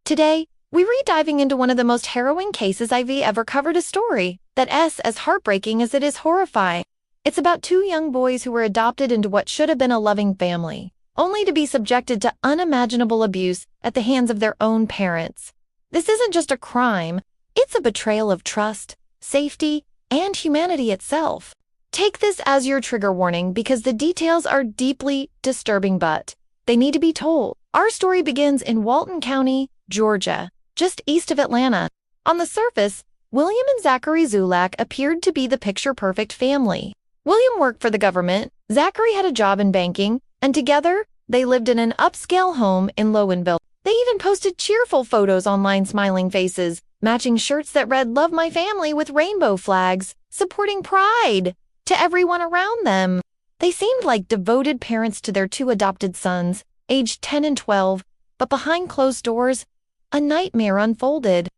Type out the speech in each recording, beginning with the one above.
Today, we're diving into one of the most harrowing cases I've ever covered, a story that's as heartbreaking as it is horrifying. It's about two young boys who were adopted into what should have been a loving family, only to be subjected to unimaginable abuse at the hands of their own parents. This isn't just a crime, it's a betrayal of trust, safety, and humanity itself. Take this as your trigger warning because the details are deeply disturbing, but they need to be told. Our story begins in Walton County, Georgia, just east of Atlanta. On the surface, William and Zachary Zulak appeared to be the picture-perfect family. William worked for the government, Zachary had a job in banking, and together, they lived in an upscale home in Lowenville. They even posted cheerful photos online, smiling faces, matching shirts that read "Love my family" with rainbow flags, supporting pride to everyone around them. They seemed like devoted parents to their two adopted sons, aged 10 and 12, but behind closed doors, a nightmare unfolded.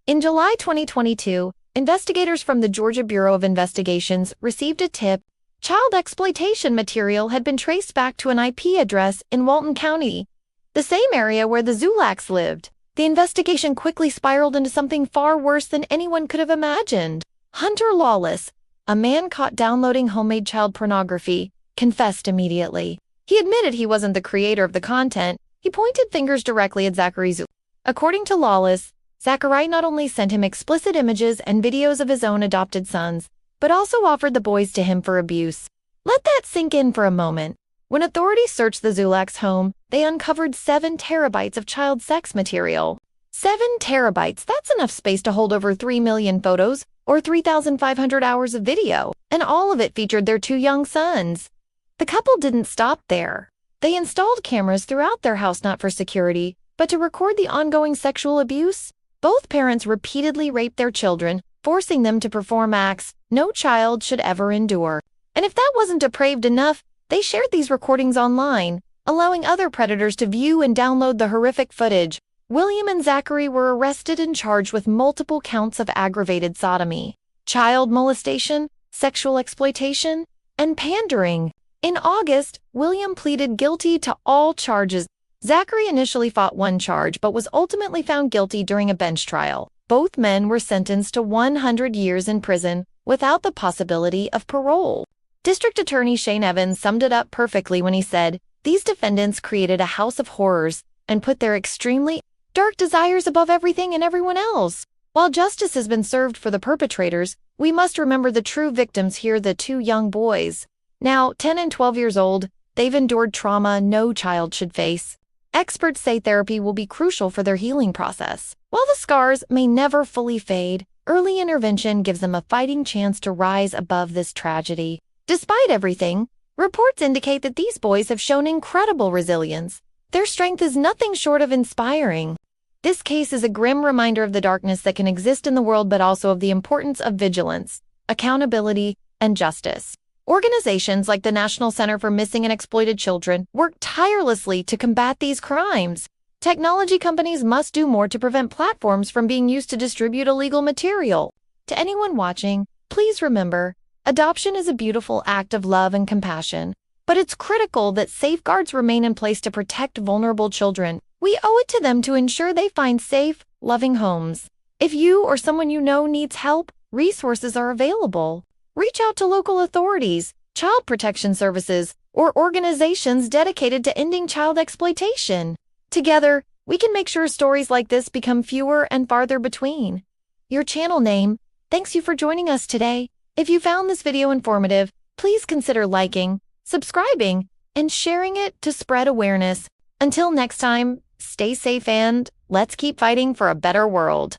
In July 2022, investigators from the Georgia Bureau of Investigations received a tip. Child exploitation material had been traced back to an IP address in Walton County, the same area where the Zulaks lived. The investigation quickly spiraled into something far worse than anyone could have imagined. Hunter Lawless, a man caught downloading homemade child pornography, confessed immediately. He admitted he wasn't the creator of the content. He pointed fingers directly at Zachary Zulak. According to Lawless, Zachary not only sent him explicit images and videos of his own adopted sons, but also offered the boys to him for abuse. Let that sink in for a moment. When authorities searched the Zulaks' home, they uncovered 7 terabytes of child sex material. 7 terabytes, that's enough space to hold over 3 million photos or 3,500 hours of video, and all of it featured their 2 young sons. The couple didn't stop there. They installed cameras throughout their house not for security, but to record the ongoing sexual abuse. Both parents repeatedly raped their children, forcing them to perform acts no child should ever endure. And if that wasn't depraved enough, they shared these recordings online, allowing other predators to view and download the horrific footage. William and Zachary were arrested and charged with multiple counts of aggravated sodomy, child molestation, sexual exploitation, and pandering. In August, William pleaded guilty to all charges. Zachary initially fought one charge but was ultimately found guilty during a bench trial. Both men were sentenced to 100 years in prison without the possibility of parole. District Attorney Shane Evans summed it up perfectly when he said, "These defendants created a house of horrors and put their extremely dark desires above everything and everyone else." While justice has been served for the perpetrators, we must remember the true victims here, the 2 young boys. Now, 10 and 12 years old, they've endured trauma no child should face. Experts say therapy will be crucial for their healing process. While the scars may never fully fade, early intervention gives them a fighting chance to rise above this tragedy. Despite everything, reports indicate that these boys have shown incredible resilience. Their strength is nothing short of inspiring. This case is a grim reminder of the darkness that can exist in the world, but also of the importance of vigilance, accountability, and justice. Organizations like the National Center for Missing and Exploited Children work tirelessly to combat these crimes. Technology companies must do more to prevent platforms from being used to distribute illegal material. To anyone watching, please remember, adoption is a beautiful act of love and compassion, but it's critical that safeguards remain in place to protect vulnerable children. We owe it to them to ensure they find safe, loving homes. If you or someone you know needs help, resources are available. Reach out to local authorities, child protection services, or organizations dedicated to ending child exploitation. Together, we can make sure stories like this become fewer and farther between. Your channel name thanks you for joining us today. If you found this video informative, please consider liking, subscribing, and sharing it to spread awareness. Until next time, stay safe and let's keep fighting for a better world.